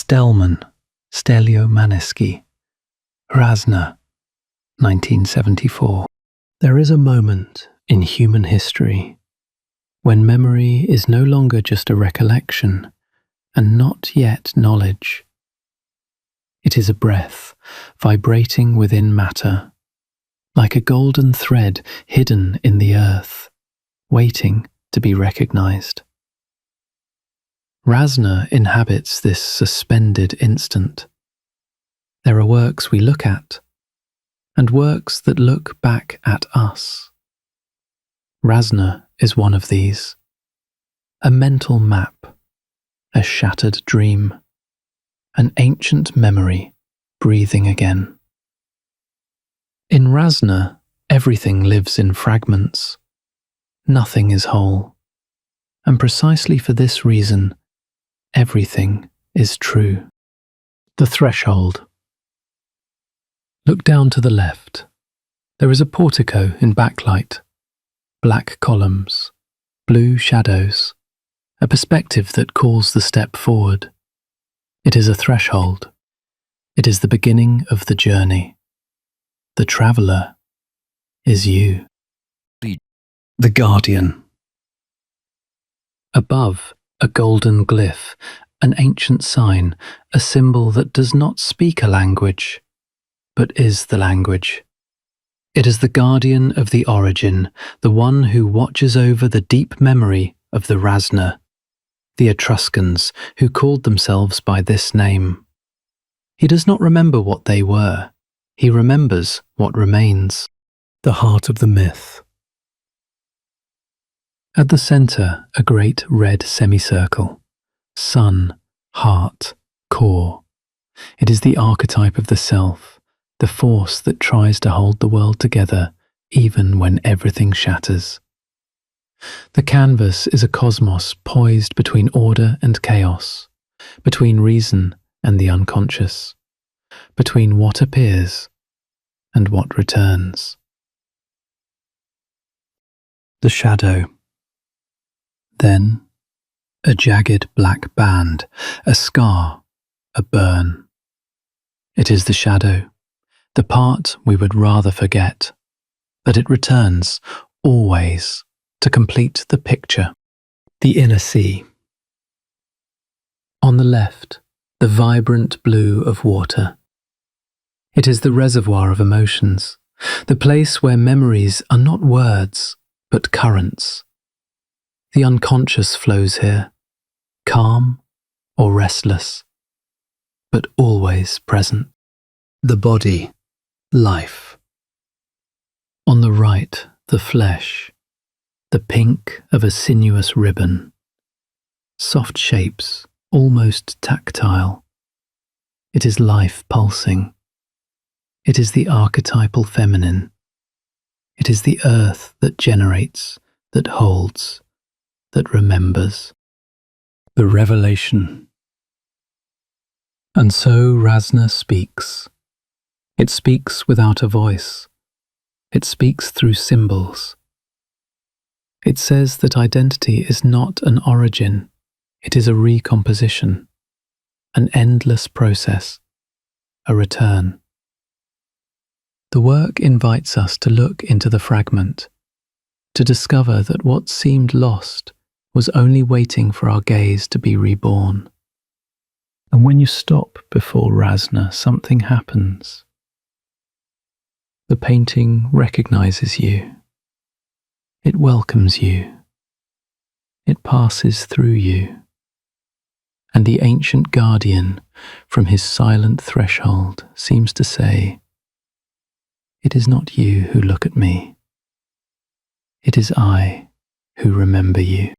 Stelman, Stelio Manneschi, Rasna, 1974. There is a moment in human history when memory is no longer just a recollection and not yet knowledge. It is a breath vibrating within matter, like a golden thread hidden in the earth, waiting to be recognized. Rasna inhabits this suspended instant. There are works we look at, and works that look back at us. Rasna is one of these, a mental map, a shattered dream, an ancient memory breathing again. In Rasna, everything lives in fragments. Nothing is whole, and precisely for this reason, everything is true. The threshold. Look down to the left. There is a portico in backlight, black columns, blue shadows, a perspective that calls the step forward. It is a threshold. It is the beginning of the journey. The traveller is you. The guardian. Above, a golden glyph, an ancient sign, a symbol that does not speak a language, but is the language. It is the guardian of the origin, the one who watches over the deep memory of the Rasna, the Etruscans who called themselves by this name. He does not remember what they were. He remembers what remains. The heart of the myth. At the centre, a great red semicircle. Sun, heart, core. It is the archetype of the self, the force that tries to hold the world together even when everything shatters. The canvas is a cosmos poised between order and chaos, between reason and the unconscious, between what appears and what returns. The shadow. Then, a jagged black band, a scar, a burn. It is the shadow, the part we would rather forget, but it returns, always, to complete the picture. The inner sea. On the left, the vibrant blue of water. It is the reservoir of emotions, the place where memories are not words, but currents. The unconscious flows here, calm or restless, but always present. The body, life. On the right, the flesh, the pink of a sinuous ribbon. Soft shapes, almost tactile. It is life pulsing. It is the archetypal feminine. It is the earth that generates, that holds, that remembers. The revelation. And so Rasna speaks. It speaks without a voice. It speaks through symbols. It says that identity is not an origin, it is a recomposition, an endless process, a return. The work invites us to look into the fragment, to discover that what seemed lost was only waiting for our gaze to be reborn. And when you stop before Rasna, something happens. The painting recognizes you. It welcomes you. It passes through you. And the ancient guardian, from his silent threshold, seems to say, "It is not you who look at me. It is I who remember you."